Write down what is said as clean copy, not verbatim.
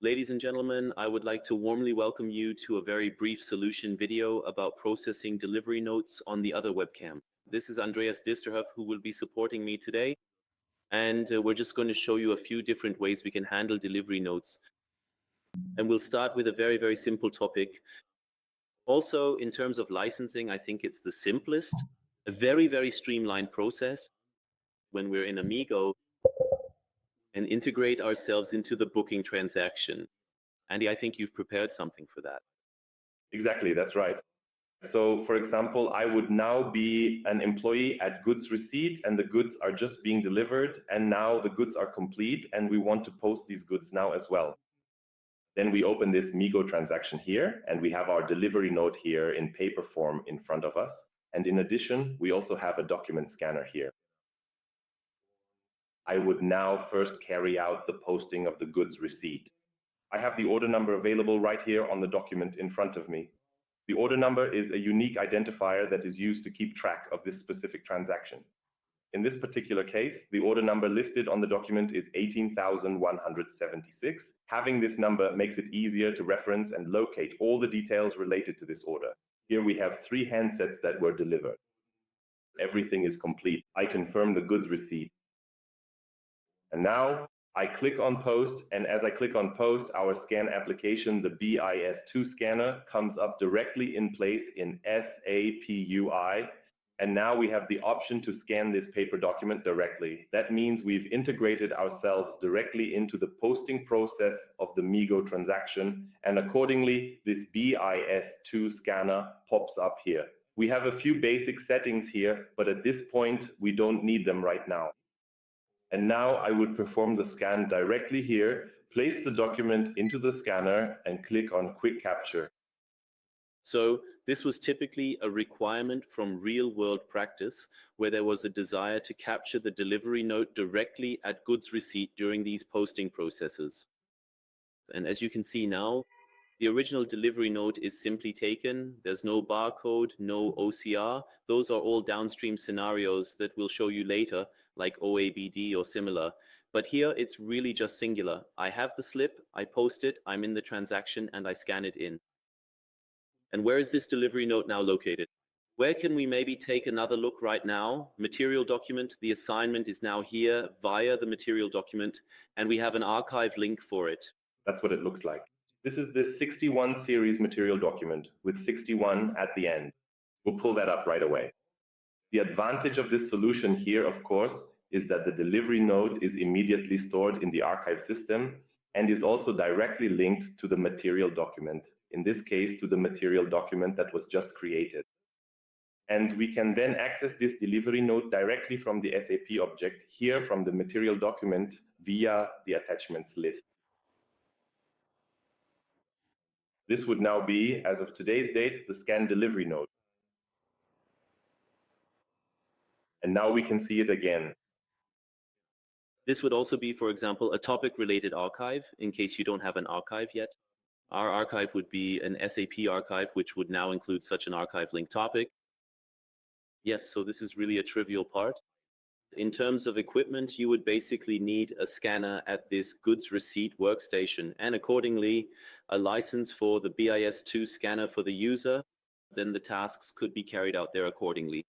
Ladies and gentlemen, I would like to warmly welcome you to a very brief solution video about processing delivery notes on the other webcam. This is Andreas Disterhoff who will be supporting me today, and we're just going to show you a few different ways we can handle delivery notes. And we'll start with a very simple topic. Also, in terms of licensing, I think it's the simplest, a very streamlined process when we're in MIGO and integrate ourselves into the booking transaction. Andy, I think you've prepared something for that. Exactly, that's right. So for example, I would now be an employee at goods receipt and the goods are just being delivered and now the goods are complete and we want to post these goods now as well. Then we open this MIGO transaction here and we have our delivery note here in paper form in front of us. And in addition, we also have a document scanner here. I would now first carry out the posting of the goods receipt. I have the order number available right here on the document in front of me. The order number is a unique identifier that is used to keep track of this specific transaction. In this particular case, the order number listed on the document is 18,176. Having this number makes it easier to reference and locate all the details related to this order. Here we have 3 handsets that were delivered. Everything is complete. I confirm the goods receipt. And now I click on post, and as I click on post, our scan application, the biz²Scanner, comes up directly in place in SAPUI. And now we have the option to scan this paper document directly. That means we've integrated ourselves directly into the posting process of the MIGO transaction, and accordingly, this biz²Scanner pops up here. We have a few basic settings here, but at this point, we don't need them right now. And now I would perform the scan directly here, place the document into the scanner, and click on Quick Capture. So this was typically a requirement from real-world practice, where there was a desire to capture the delivery note directly at goods receipt during these posting processes. And as you can see now, the original delivery note is simply taken. There's no barcode, no OCR. Those are all downstream scenarios that we'll show you later, like OABD or similar. But here it's really just singular. I have the slip, I post it, I'm in the transaction, and I scan it in. And where is this delivery note now located? Where can we maybe take another look right now? Material document, the assignment is now here via the material document, and we have an archive link for it. That's what it looks like. This is the 61 series material document with 61 at the end. We'll pull that up right away. The advantage of this solution here, of course, is that the delivery note is immediately stored in the archive system and is also directly linked to the material document, in this case to the material document that was just created. And we can then access this delivery note directly from the SAP object here from the material document via the attachments list. This would now be, as of today's date, the scan delivery note. And now we can see it again. This would also be, for example, a topic-related archive, in case you don't have an archive yet. Our archive would be an SAP archive, which would now include such an ArchiveLink topic. Yes, so this is really a trivial part. In terms of equipment, you would basically need a scanner at this goods receipt workstation, and accordingly, a license for the biz²Scanner for the user. Then the tasks could be carried out there accordingly.